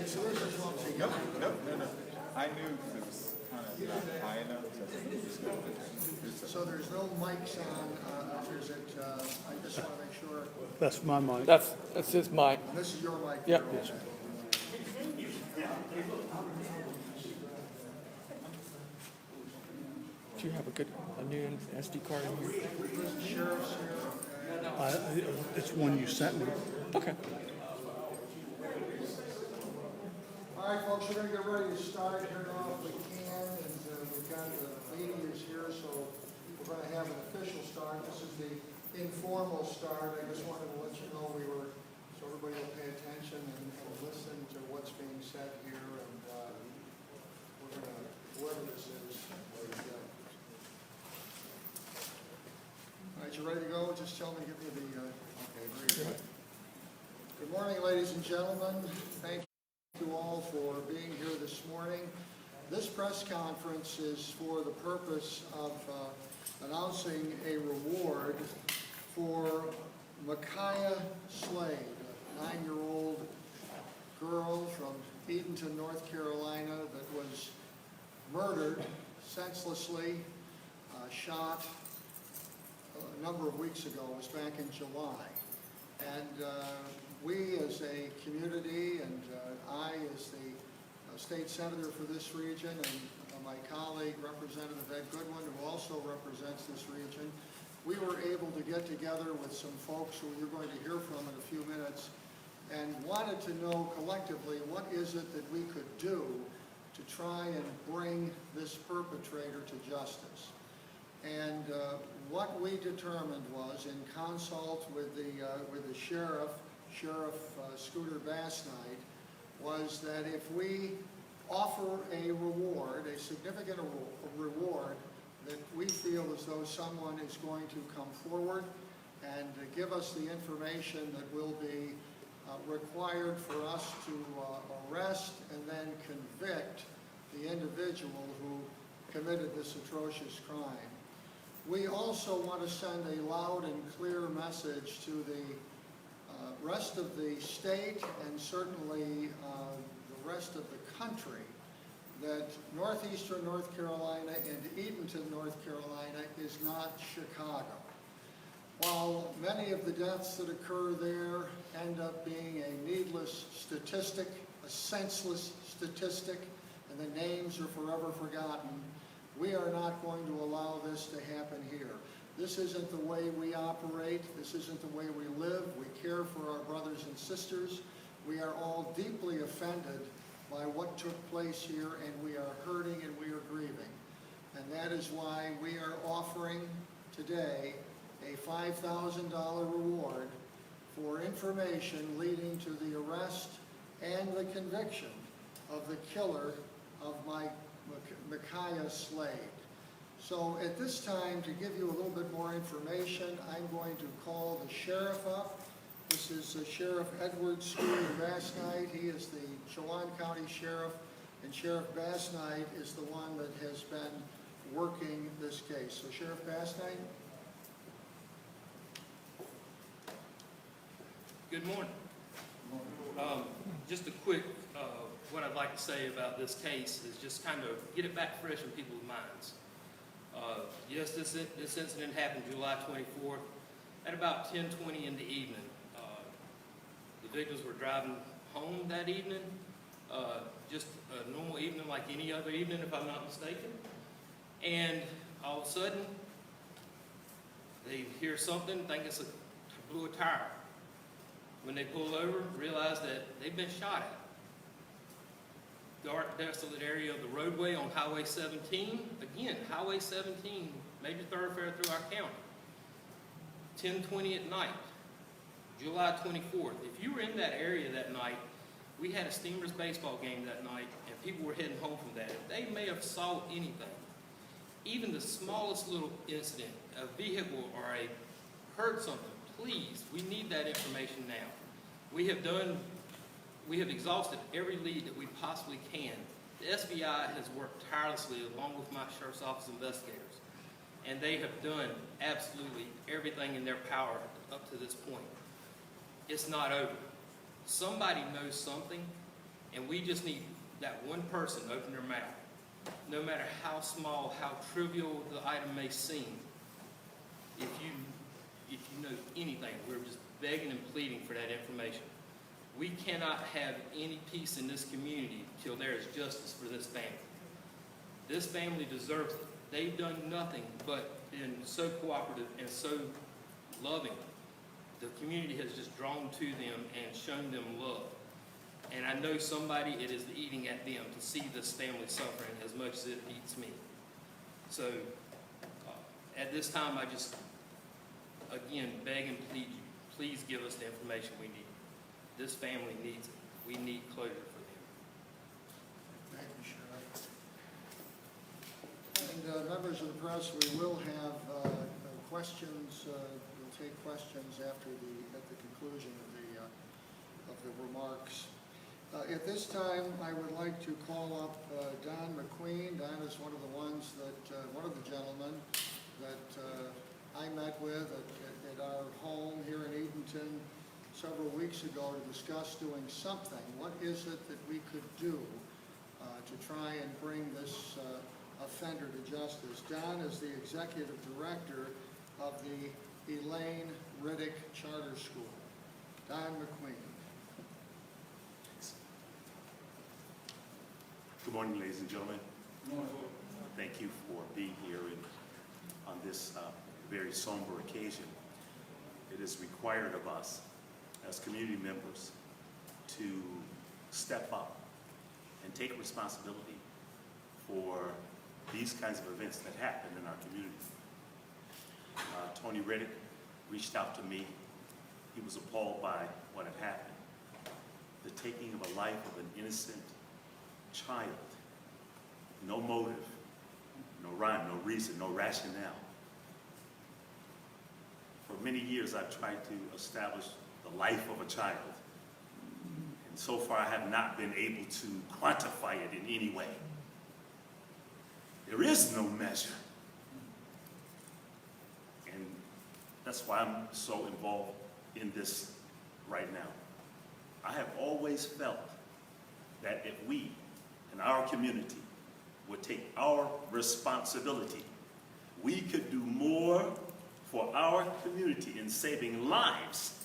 So this is what I'm saying. No. I knew because it was kind of not high enough. So I think it was good. So there's no mics on, is it, I just want to make sure, That's my mic. That's his mic. this is your mic? Yep. here, okay. Do you have a new SD card in here? Sheriff's here. It's one you sent me. Okay. All right, folks, we're going to get ready to start here now if we can, and we've got the medians here, so we're going to have an official start. This is the informal start. I just wanted to let you know so everybody will pay attention and listen to what's being said here, and we're going to, whoever this is, we're going to get. All right, you ready to go? Just tell me, give me the, okay, very good. Good morning, ladies and gentlemen. Thank you all for being here this morning. This press conference is for the purpose of announcing a reward for Micaiah Slade, a 9-year-old girl from Edenton, North Carolina, that was murdered senselessly, shot a number of weeks ago. It was back in July. And we as a community, and I as the state senator for this region, and my colleague, Representative Ed Goodwin, who also represents this region, we were able to get together with some folks who you're going to hear from in a few minutes, and wanted to know collectively what is it that we could do to try and bring this perpetrator to justice. And what we determined was, in consult with the sheriff, Scooter Bassnight, was that if we offer a reward, a significant reward, that we feel as though someone is going to come forward and give us the information that will be required for us to arrest and then convict the individual who committed this atrocious crime. We also want to send a loud and clear message to the rest of the state and certainly the rest of the country that northeastern North Carolina and Edenton, North Carolina is not Chicago. While many of the deaths that occur there end up being a needless statistic, a senseless statistic, and the names are forever forgotten, we are not going to allow this to happen here. This isn't the way we operate. This isn't the way we live. We care for our brothers and sisters. We are all deeply offended by what took place here, and we are hurting and we are grieving. And that is why we are offering today a $5,000 reward for information leading to the arrest and the conviction of the killer of Micaiah Slade. So at this time, to give you a little bit more information, I'm going to call the sheriff up. This is Sheriff Edward Scooter Bassnight. He is the Chelan County Sheriff, and Sheriff Bassnight is the one that has been working this case. So Sheriff Bassnight. Good morning. Just a quick, what I'd like to say about this case is just kind of get it back fresh in people's minds. Yes, this incident happened July 24th at about 10:20 in the evening. The victims were driving home that evening, just a normal evening like any other evening, if I'm not mistaken. And all of a sudden, they hear something, think it's blew a tire. When they pull over, realize that they've been shot at. Dark, desolate area of the roadway on Highway 17. Again, Highway 17, major thoroughfare through our county. 10:20 at night, July 24th. If you were in that area that night, we had a Steamers baseball game that night, and people were heading home from that. They may have saw anything. Even the smallest little incident, a vehicle or heard something, please, we need that information now. We have exhausted every lead that we possibly can. The SBI has worked tirelessly along with my Sheriff's Office investigators, and they have done absolutely everything in their power up to this point. It's not over. Somebody knows something, And we just need that one person to open their mouth. No matter how small, how trivial the item may seem, if you know anything, we're just begging and pleading for that information. We cannot have any peace in this community till there is justice for this family. This family deserves it. They've done nothing but been so cooperative and so loving. The community has just drawn to them and shown them love. And I know somebody, it is eating at them to see this family suffering as much as it eats me. So at this time, I just, again, beg and plead you, please give us the information we need. This family needs it. We need closure for them. Thank you, Sheriff. And members of the press, we will have questions. We'll take questions at the conclusion of the remarks. At this time, I would like to call up Don McQueen. Don is one of the ones that, one of the gentlemen that I met with at our home here in Edenton several weeks ago to discuss doing something. What is it that we could do to try and bring this offender to justice? Don is the executive director of the Elaine Riddick Charter School. Don McQueen. Good morning, ladies and gentlemen. Thank you for being here on this very somber occasion. It is required of us as community members to step up and take responsibility for these kinds of events that happen in our community. Tony Riddick reached out to me. He was appalled by what had happened. The taking of a life of an innocent child. No motive, no rhyme, no reason, no rationale. For many years I've tried to establish the life of a child. And so far I have not been able to quantify it in any way. There is no measure. And that's why I'm so involved in this right now. I have always felt that if we in our community would take our responsibility, we could do more for our community in saving lives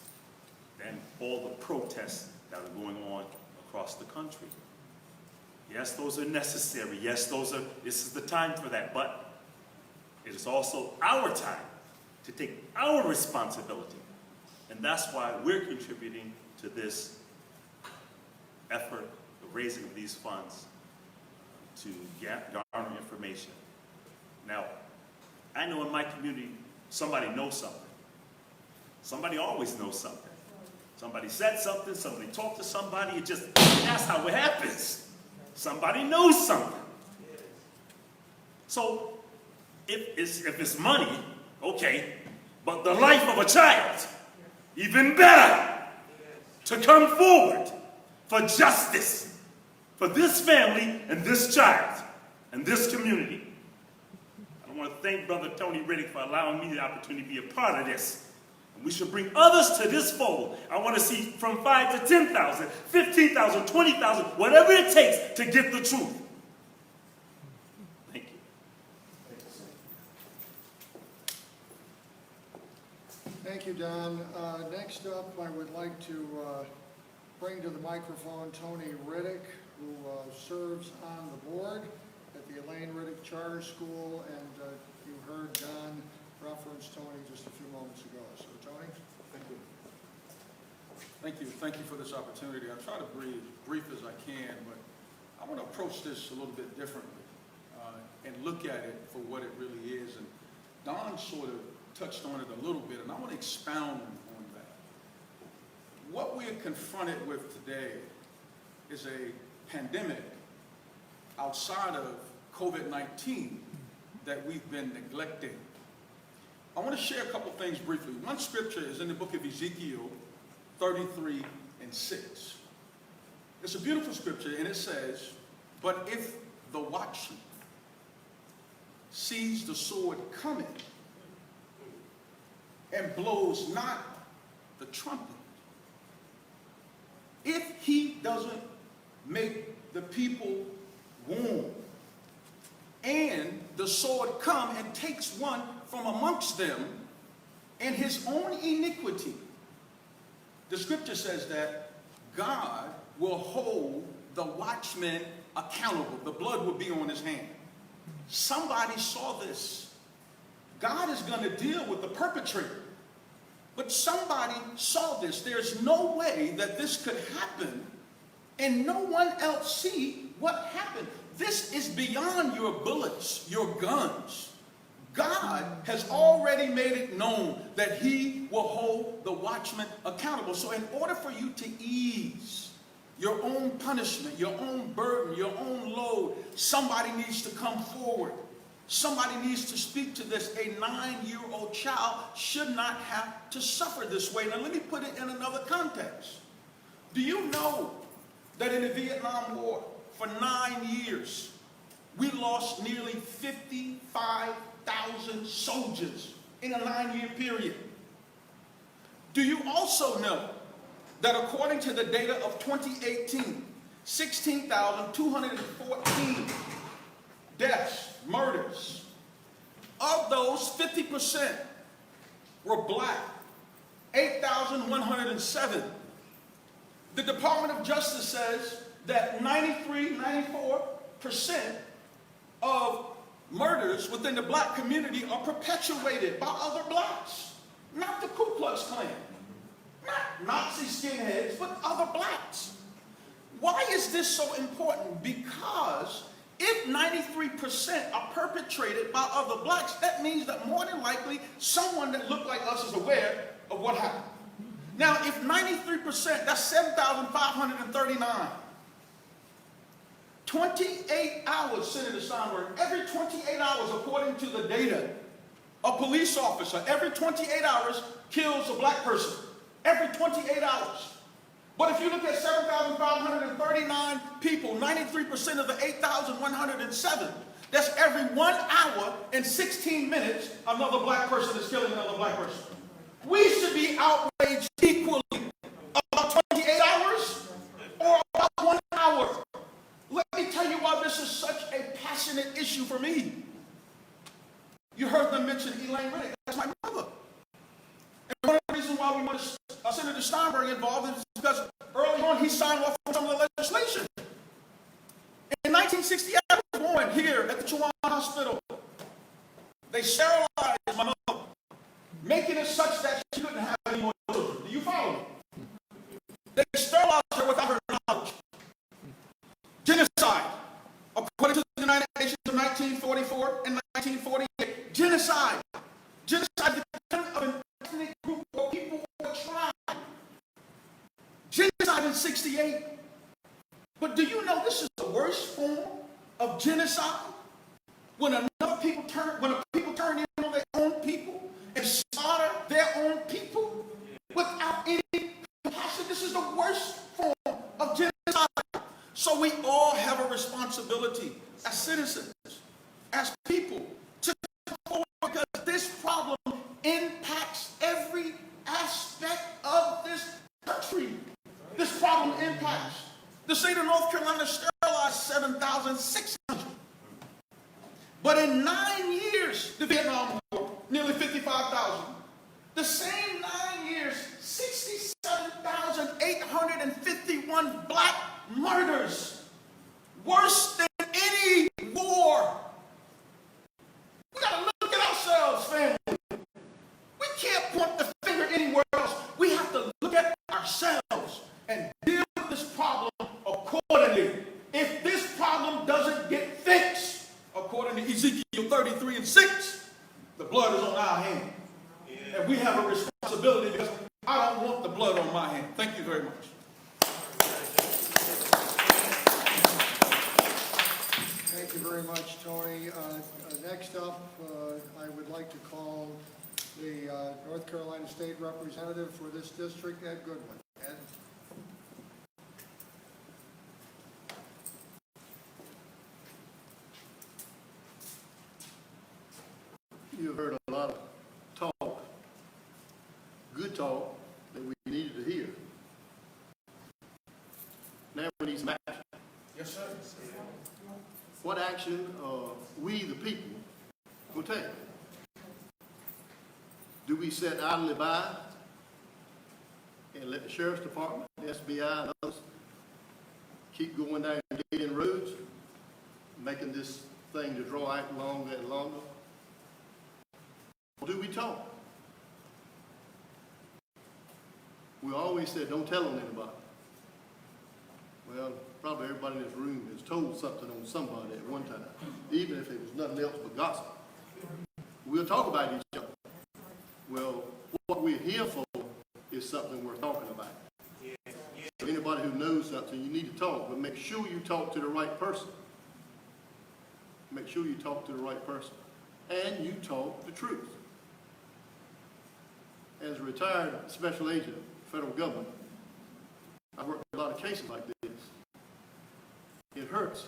than all the protests that are going on across the country. Yes, those are necessary. Yes, this is the time for that, but it is also our time to take our responsibility. And that's why we're contributing to this effort, the raising of these funds to garner information. Now, I know in my community, somebody knows something. Somebody always knows something. Somebody said something, somebody talked to somebody, that's how it happens. Somebody knows something. So, if it's money, okay, but the life of a child, even better, to come forward for justice for this family and this child and this community. I want to thank Brother Tony Riddick for allowing me the opportunity to be a part of this. And we should bring others to this fold. I want to see from 5 to 10,000, 15,000, 20,000, whatever it takes to get the truth. Thank you. Thank you, Don. Next up, I would like to bring to the microphone Tony Riddick, who serves on the board at the Elaine Riddick Charter School, and you heard Don reference Tony just a few moments ago. So, Tony? Thank you. Thank you for this opportunity. I'll try to be as brief as I can, but I want to approach this a little bit differently and look at it for what it really is. And Don sort of touched on it a little bit, and I want to expound on that. What we are confronted with today is a pandemic outside of COVID-19 that we've been neglecting. I want to share a couple things briefly. One scripture is in the book of Ezekiel 33 and 6. It's a beautiful scripture, and it says, "But if the watchman sees the sword coming and blows not the trumpet, if he doesn't make the people warm. And the sword come and takes one from amongst them in his own iniquity. The scripture says that God will hold the watchman accountable. The blood will be on his hand. Somebody saw this. God is going to deal with the perpetrator. But somebody saw this. There's no way that this could happen and no one else see what happened. This is beyond your bullets, your guns. God has already made it known that he will hold the watchman accountable. So in order for you to ease your own punishment, your own burden, your own load, somebody needs to come forward. Somebody needs to speak to this. A 9-year-old child should not have to suffer this way. Now let me put it in another context. Do you know that in the Vietnam War, for 9 years, we lost nearly 55,000 soldiers in a 9-year period? Do you also know that according to the data of 2018, 16,214 deaths, murders. Of those, 50% were black, 8,107. The Department of Justice says that 94% of murders within the black community are perpetuated by other blacks, not the Ku Klux Klan, not Nazi skinheads, but other blacks. Why is this so important? Because if 93% are perpetrated by other blacks, that means that more than likely someone that looked like us is aware of what happened. Now, if 93%, that's 7,539. 28 hours, Senator Steinberg, every 28 hours, according to the data, a police officer, every 28 hours kills a black person. Every 28 hours. But if you look at 7,539 people, 93% of the 8,107, that's every 1 hour and 16 minutes, another black person is killing another black person. We should be outraged equally about 28 hours or about 1 hour. Let me tell you why this is such a passionate issue for me. You heard them mention Elaine Riddick. That's my mother. And one of the reasons why we want Senator Steinberg involved is because early on he signed off on some of the legislation. In 1968, I was born here at the Chuan Hospital. They sterilized my mother, making it such that she couldn't have any more children. Do you follow me? They sterilized her without her knowledge. Genocide, according to the United Nations of 1944 and 1948. Genocide. Genocide, the killing of an ethnic group or people or tribe. Genocide in 68. But do you know this is the worst form of genocide? When a people turn in on their own people and slaughter their own people without any compassion. This is the worst form of genocide. So we all have a responsibility as citizens, as people, to come forward because this problem impacts every aspect of this country. This problem impacts. The state of North Carolina sterilized 7,600. But in 9 years, the Vietnam War, nearly 55,000. The same 9 years, 67,851 black murders. Worse than any war. We gotta look at ourselves, family. We can't point the finger anywhere else. We have to look at ourselves and deal with this problem accordingly. If this problem doesn't get fixed, according to Ezekiel 33:6, the blood is on our hand. And we have a responsibility because I don't want the blood on my hand. Thank you very much. Thank you very much, Tony. Next up, I would like to call the North Carolina State Representative for this district, Ed Goodwin. Ed? You've heard a lot of talk, good talk that we needed to hear. Now we need some action. Yes, sir. What action we, the people, will take? Do we sit idly by and let the sheriff's department, the SBI, and others keep going down dead-end roads, making this thing to draw out longer and longer? Or do we talk? We always said, don't tell on anybody. Well, probably everybody in this room has told something on somebody at one time, even if it was nothing else but gossip. We'll talk about each other. Well, what we're here for is something worth talking about. So anybody who knows something, you need to talk, but make sure you talk to the right person. Make sure you talk to the right person. And you talk the truth. As a retired special agent, federal government, I've worked a lot of cases like this. It hurts,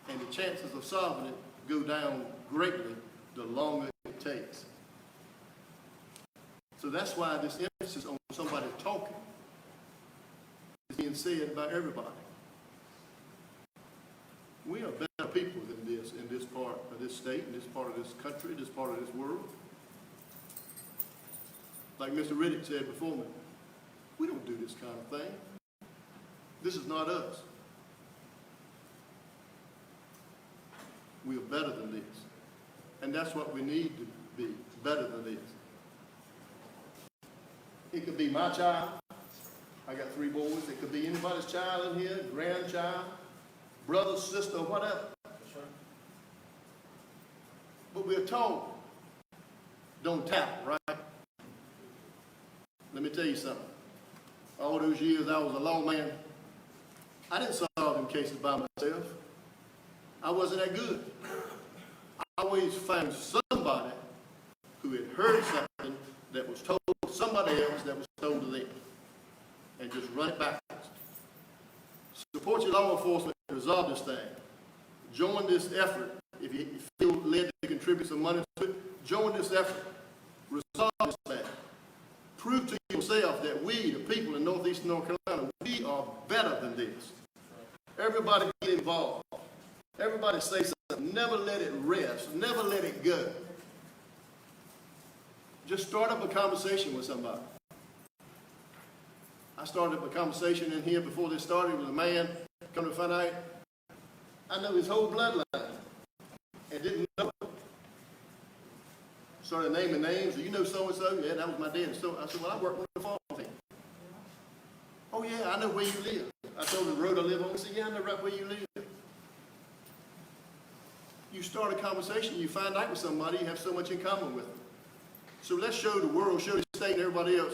and the chances of solving it go down greatly the longer it takes. So that's why this emphasis on somebody talking is being said by everybody. We are better people than this in this part of this state, in this part of this country, this part of this world. Like Mr. Riddick said before me, we don't do this kind of thing. This is not us. We are better than this. And that's what we need to be, better than this. It could be my child. I got 3 boys. It could be anybody's child in here, grandchild, brother, sister, whatever. But we're told, don't tap, right? Let me tell you something. All those years I was a lawman, I didn't solve them cases by myself. I wasn't that good. I always found somebody who had heard something that was told to somebody else that was told to them, and just run it backwards. Support your law enforcement to resolve this thing. Join this effort. If you feel led to contribute some money to it, join this effort. Resolve this thing. Prove to yourself that we, the people in Northeastern North Carolina, we are better than this. Everybody get involved. Everybody say something. Never let it rest. Never let it go. Just start up a conversation with somebody. I started up a conversation in here before this started with a man. Come to find out, I know his whole bloodline and didn't know it. Started naming names. Do you know so-and-so? Yeah, that was my dad. So I said, well, I work with the farm team. Oh, yeah, I know where you live. I told him the road I live on. He said, yeah, I know right where you live. You start a conversation, you find out with somebody, you have so much in common with them. So let's show the world, show the state and everybody else,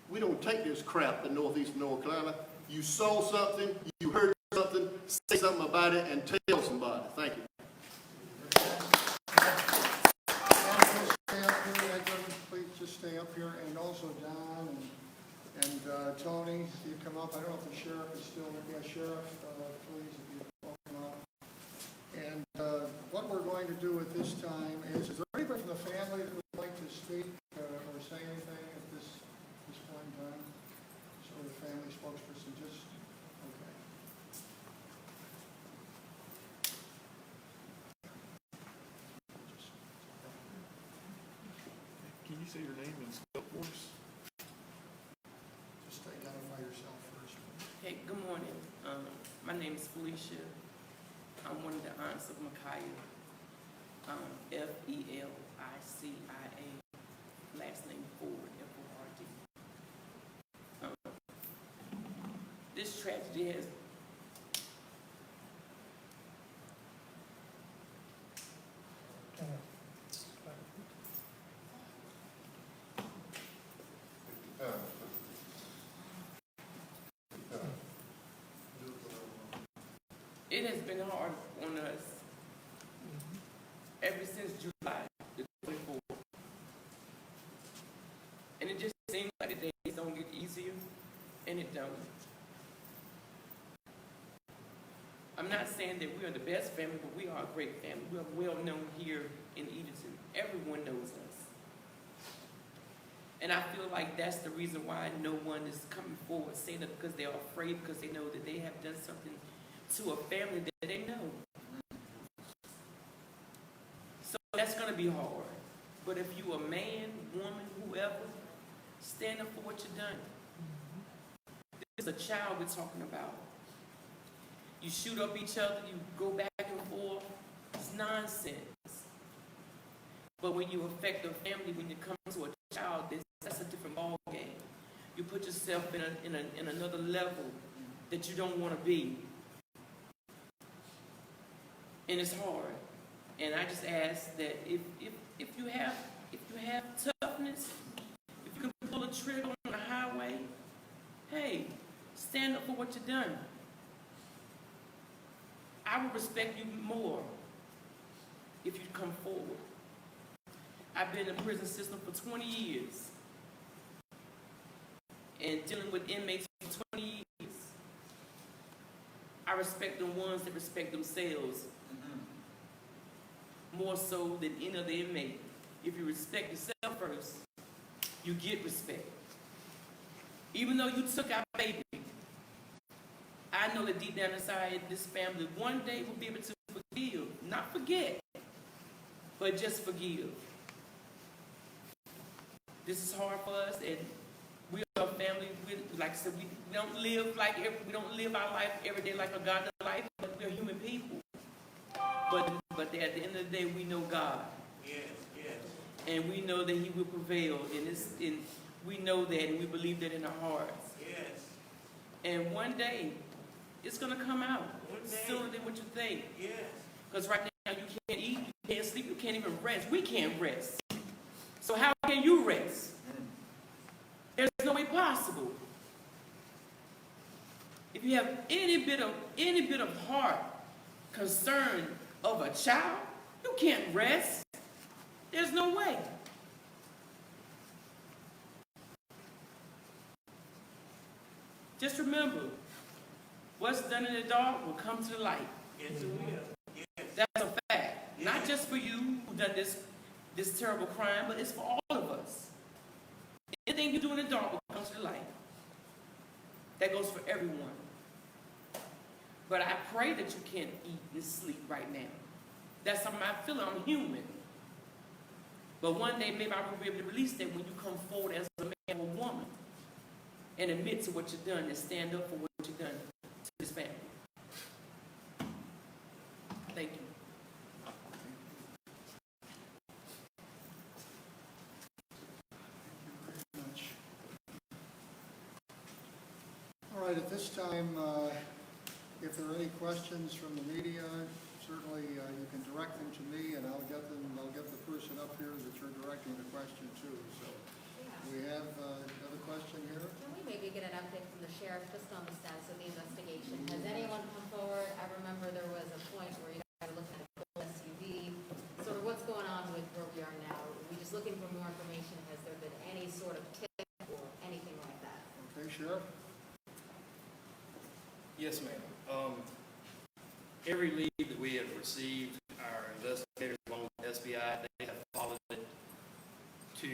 we don't take this crap in Northeastern North Carolina. You saw something, you heard something, say something about it, and tell somebody. Thank you. Please just stay up here, and also Don and Tony, if you come up. I don't know if the sheriff is still with you. Sheriff, please, if you come up. And what we're going to do at this time is there anybody from the family that would like to speak or say anything at this point in time? Sort of family spokesperson, just, okay. Can you say your name and spell for us? Just identify yourself first. Hey, good morning. My name is Felicia. I'm one of the aunts of Micaiah. Feliciia, last name Ford, Ford. This tragedy has it has been hard on us ever since July the 24th. And it just seems like the days don't get easier, and it don't. I'm not saying that we're the best family, but we are a great family. We are well known here in Edenton. Everyone knows us. And I feel like that's the reason why no one is coming forward saying that, because they're afraid, because they know that they have done something to a family that they know. So that's going to be hard. But if you a man, woman, whoever, stand up for what you've done. This is a child we're talking about. You shoot up each other, you go back and forth. It's nonsense. But when you affect a family, when you come to a child, that's a different ball game. You put yourself in another level that you don't want to be. And it's hard. And I just ask that if you have toughness, if you can pull a trigger on the highway, hey, stand up for what you've done. I would respect you more if you come forward. I've been in the prison system for 20 years and dealing with inmates for 20 years. I respect the ones that respect themselves more so than any other inmate. If you respect yourself first, you get respect. Even though you took our baby, I know that deep down inside this family one day will be able to forgive, not forget, but just forgive. This is hard for us, and we are a family. Like I said, we don't live our life every day like a godly life, but we're human people. But at the end of the day, we know God. Yes, yes. And we know that He will prevail. And we know that, and we believe that in our hearts. Yes. And one day, it's going to come out sooner than what you think. Yes. Because right now, you can't eat, you can't sleep, you can't even rest. We can't rest. So how can you rest? There's no way possible. If you have any bit of heart concern of a child, you can't rest. There's no way. Just remember, what's done in the dark will come to the light. Yes, it will. Yes. That's a fact. Yes. Not just for you who done this terrible crime, but it's for all of us. Anything you do in the dark will come to the light. That goes for everyone. But I pray that you can't eat and sleep right now. That's something I feel. I'm human. But one day maybe I will be able to release that when you come forward as a man or woman and admit to what you've done and stand up for what you've done to this family. Thank you. All right, at this time, if there are any questions from the media, certainly you can direct them to me, and I'll get the person up here that you're directing the question to. So we have another question here. Can we maybe get an update from the sheriff just on the status of the investigation? Has anyone come forward? I remember there was a point where you guys were looking at a full SUV. Sort of what's going on with where we are now? Are we just looking for more information? Has there been any sort of tip or anything like that? Okay, Sheriff. Yes, ma'am. Every lead that we have received, our investigators along with SBI, they have followed it to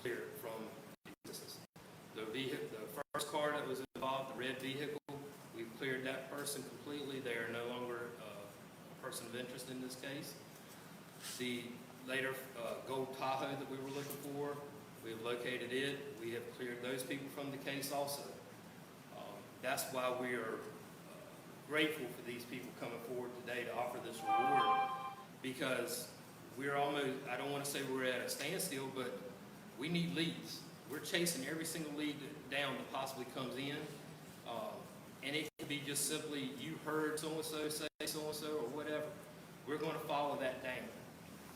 clear it from existence. The first car that was involved, the red vehicle, we've cleared that person completely. They are no longer a person of interest in this case. The later gold Tahoe that we were looking for, we have located it. We have cleared those people from the case also. That's why we are grateful for these people coming forward today to offer this reward, because we're almost, I don't want to say we're at a standstill, but we need leads. We're chasing every single lead down that possibly comes in, and it could be just simply you heard so-and-so say so-and-so or whatever. We're going to follow that down,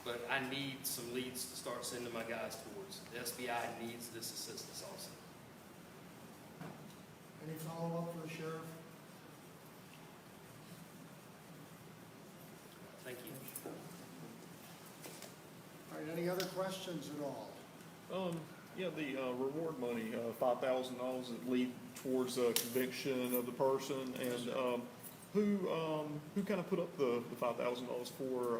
but I need some leads to start sending my guys towards. The SBI needs this assistance also. Any follow-up for the sheriff? Thank you. All right, any other questions at all? Yeah, the reward money, $5,000 that lead towards conviction of the person, and who kind of put up the $5,000 for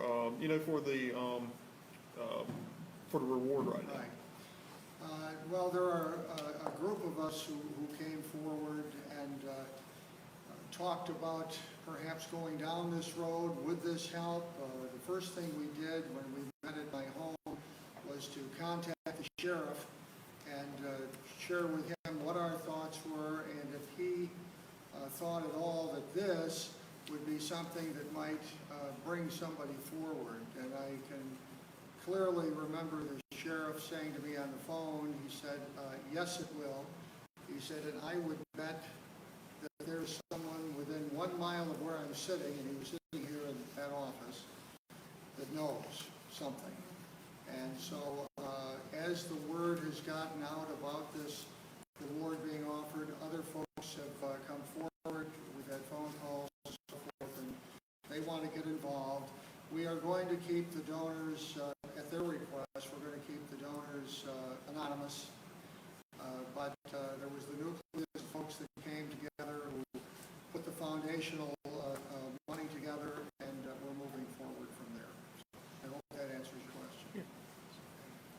for the reward right now? Right. Well, there are a group of us who came forward and talked about perhaps going down this road. Would this help? The first thing we did when we met at my home was to contact the sheriff and share with him what our thoughts were, and if he thought at all that this would be something that might bring somebody forward. And I can clearly remember the sheriff saying to me on the phone, he said, yes, it will. He said, and I would bet that there's someone within 1 mile of where I'm sitting, and he was sitting here in that office, that knows something. And so as the word has gotten out about this reward being offered, other folks have come forward. We've had phone calls and so forth, and they want to get involved. We are going to keep the donors, at their request, we're going to keep the donors anonymous. But there was the nucleus of folks that came together who put the foundational money together, and we're moving forward from there. I hope that answers your question. Yeah.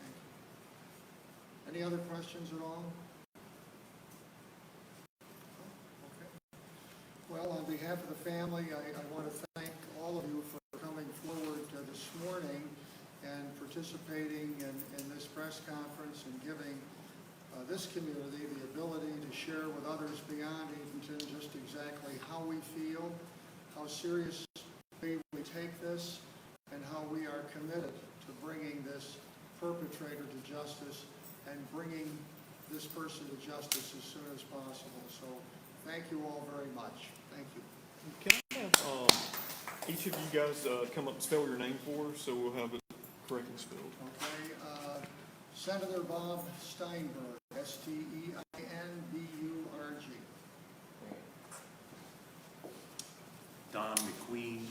Thank you. Any other questions at all? Okay. Well, on behalf of the family, I want to thank all of you for coming forward this morning and participating in this press conference and giving this community the ability to share with others beyond Edenton just exactly how we feel, how seriously we take this, and how we are committed to bringing this perpetrator to justice and bringing this person to justice as soon as possible. So thank you all very much. Thank you. Can I have each of you guys come up and spell your name for us so we'll have it correctly spelled? Okay, Senator Bob Steinberg, S-T-E-I-N-B-U-R-G. Don McQueen,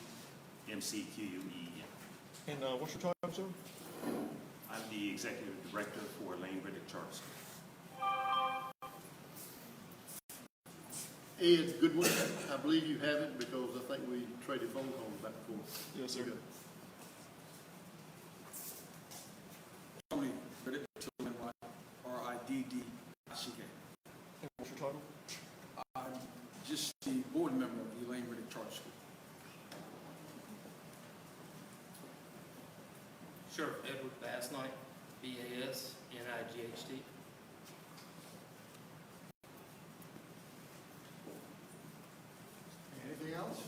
M-C-Q-U-E-N. And what's your title, sir? I'm the executive director for Lane Riddick Charter School. Ed Goodwin, I believe you have it because I think we traded phone calls back and forth. Yes, sir. Okay. Tony Riddick, R-I-D-D-I-C-K. And what's your title? I'm just the board member of the Lane Riddick Charter School. Sheriff Edward Basnight, B-A-S-N-I-G-H-T. Anything else?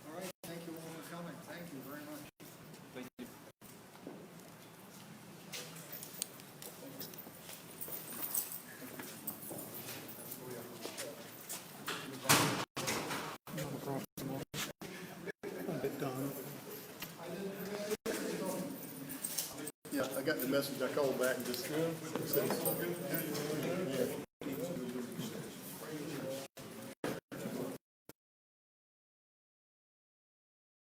All right, thank you all for coming. Thank you very much. Thank you. A bit done. Yeah, I got the message. I called back and just said,